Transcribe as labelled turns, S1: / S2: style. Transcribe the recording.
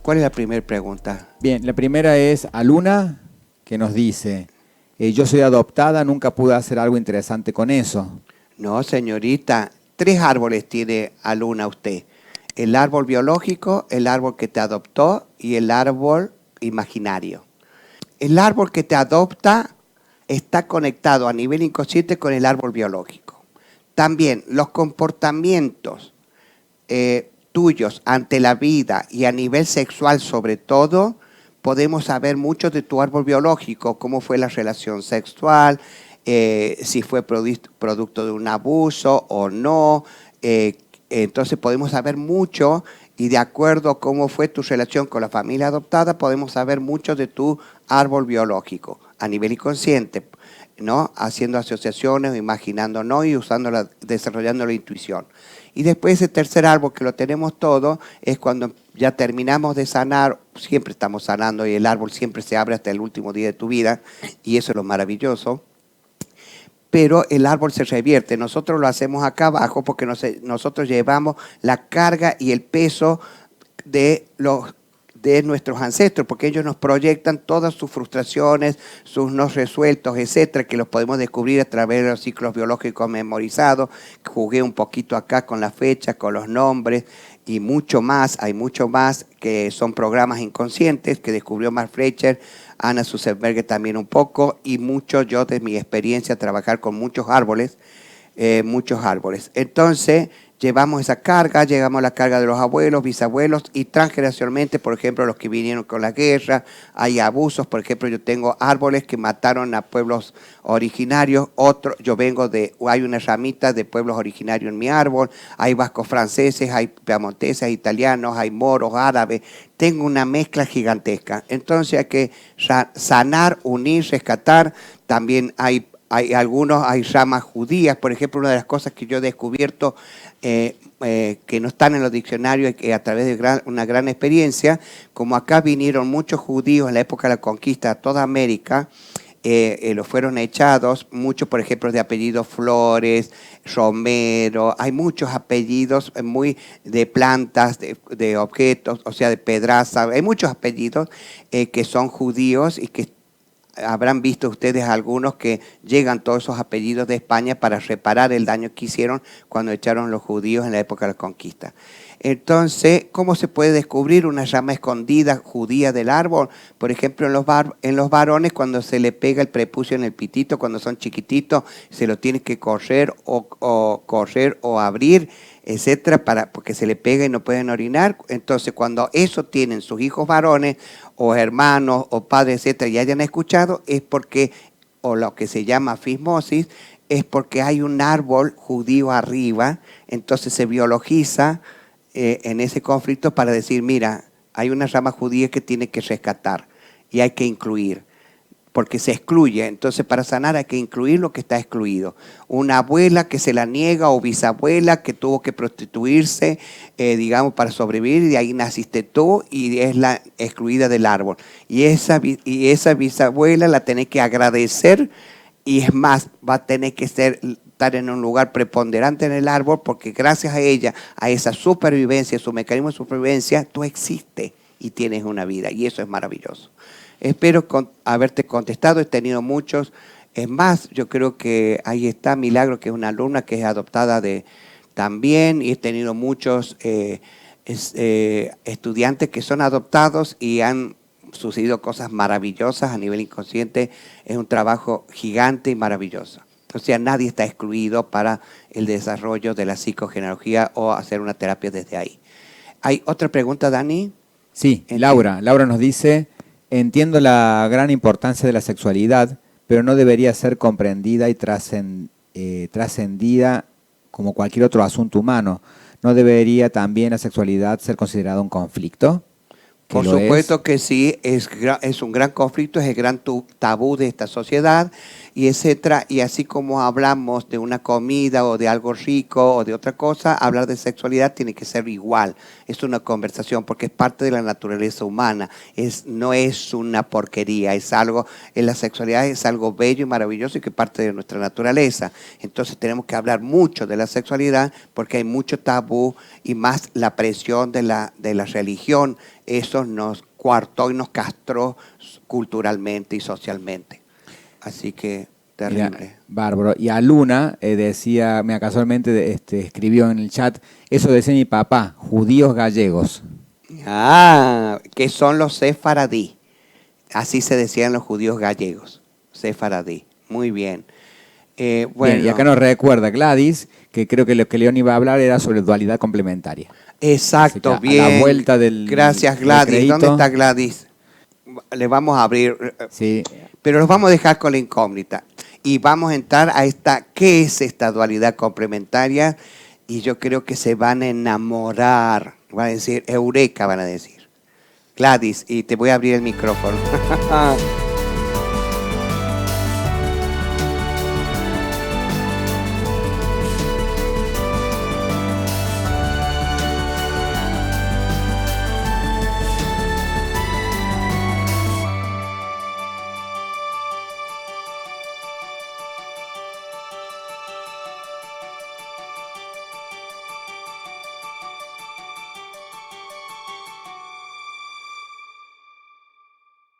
S1: ¿Cuál es la primera pregunta?
S2: Bien, la primera es a Luna, que nos dice, yo soy adoptada, nunca pude hacer algo interesante con eso.
S1: No, señorita, 3 árboles tiene a Luna usted. El árbol biológico, el árbol que te adoptó y el árbol imaginario. El árbol que te adopta está conectado a nivel inconsciente con el árbol biológico. También los comportamientos tuyos ante la vida y a nivel sexual sobre todo, podemos saber mucho de tu árbol biológico, cómo fue la relación sexual, si fue producto de un abuso o no. Entonces podemos saber mucho y de acuerdo a cómo fue tu relación con la familia adoptada, podemos saber mucho de tu árbol biológico a nivel inconsciente, ¿no? Haciendo asociaciones, imaginándonos y desarrollando la intuición. Y después ese tercer árbol que lo tenemos todo es cuando ya terminamos de sanar, siempre estamos sanando y el árbol siempre se abre hasta el último día de tu vida y eso es lo maravilloso. Pero el árbol se revierte. Nosotros lo hacemos acá abajo porque nosotros llevamos la carga y el peso de nuestros ancestros, porque ellos nos proyectan todas sus frustraciones, sus no resueltos, etcétera, que los podemos descubrir a través de los ciclos biológicos memorizados. Jugué un poquito acá con las fechas, con los nombres y mucho más. Hay mucho más que son programas inconscientes que descubrió Mark Fletcher, Anna Susenberger también un poco y mucho yo de mi experiencia trabajar con muchos árboles. Entonces, llevamos esa carga, llegamos a la carga de los abuelos, bisabuelos y transgeneracionalmente, por ejemplo, los que vinieron con la guerra, hay abusos, por ejemplo, yo tengo árboles que mataron a pueblos originarios, hay una ramita de pueblos originarios en mi árbol, hay vascos franceses, hay piamonteses, italianos, hay moros, árabes, tengo una mezcla gigantesca. Entonces hay que sanar, unir, rescatar, también hay ramas judías, por ejemplo, una de las cosas que yo he descubierto que no están en los dicionarios a través de una gran experiencia, como acá vinieron muchos judíos en la época de la conquista a toda América, los fueron echados, muchos por ejemplo de apellidos Flores, Romero, hay muchos apellidos muy de plantas, de objetos, o sea de Pedraza, hay muchos apellidos que son judíos y que habrán visto ustedes algunos que llegan todos esos apellidos de España para reparar el daño que hicieron cuando echaron los judíos en la época de la conquista. Entonces, ¿cómo se puede descubrir una rama escondida judía del árbol? Por ejemplo, en los varones, cuando se le pega el prepucio en el pitito, cuando son chiquititos, se lo tiene que correr o abrir, etcétera, porque se le pega y no pueden orinar. Entonces, cuando eso tienen sus hijos varones o hermanos o padres, etcétera, y hayan escuchado, es porque, o lo que se llama fismosis, es porque hay un árbol judío arriba, entonces se biologiza en ese conflicto para decir, mira, hay una rama judía que tiene que rescatar y hay que incluir, porque se excluye. Entonces, para sanar hay que incluir lo que está excluido. Una abuela que se la niega o bisabuela que tuvo que prostituirse, digamos, para sobrevivir, y de ahí naciste tú y es la excluida del árbol. Y esa bisabuela la tenés que agradecer y es más, va a tener que estar en un lugar preponderante en el árbol porque gracias a ella, a esa supervivencia, su mecanismo de supervivencia, tú existes y tienes una vida y eso es maravilloso. Espero haberte contestado, he tenido muchos. Es más, yo creo que ahí está Milagro, que es una alumna que es adoptada también, y he tenido muchos estudiantes que son adoptados y han sucedido cosas maravillosas a nivel inconsciente. Es un trabajo gigante y maravilloso. O sea, nadie está excluido para el desarrollo de la psicogenealogía o hacer una terapia desde ahí. ¿Hay otra pregunta, Dani?
S2: Sí, Laura nos dice... Entiendo la gran importancia de la sexualidad, pero no debería ser comprendida y trascendida como cualquier otro asunto humano. ¿No debería también la sexualidad ser considerada un conflicto?
S1: Por supuesto que sí, es un gran conflicto, es el gran tabú de esta sociedad y etcétera. Y así como hablamos de una comida o de algo rico o de otra cosa, hablar de sexualidad tiene que ser igual. Es una conversación porque es parte de la naturaleza humana. No es una porquería, es algo, la sexualidad es algo bello y maravilloso y que es parte de nuestra naturaleza. Entonces tenemos que hablar mucho de la sexualidad porque hay mucho tabú y más la presión de la religión. Eso nos coartó y nos castró culturalmente y socialmente. Así que terrible.
S2: Mira, bárbaro. Y a Luna decía, mira, casualmente escribió en el chat, eso decía mi papá, judíos gallegos.
S1: Que son los sefaradí. Así se decían los judíos gallegos. Sefaradí. Muy bien. Bueno.
S2: Bien, y acá nos recuerda Gladys que creo que lo que León iba a hablar era sobre dualidad complementaria.
S1: Exacto,
S2: bien. A la vuelta del.
S1: Gracias, Gladys. ¿Dónde está Gladys? Le vamos a abrir.
S2: Sí.
S1: Pero los vamos a dejar con la incógnita. Y vamos a entrar a ¿qué es esta dualidad complementaria? Y yo creo que se van a enamorar. Van a decir, eureka, van a decir. Gladys, y te voy a abrir el micrófono.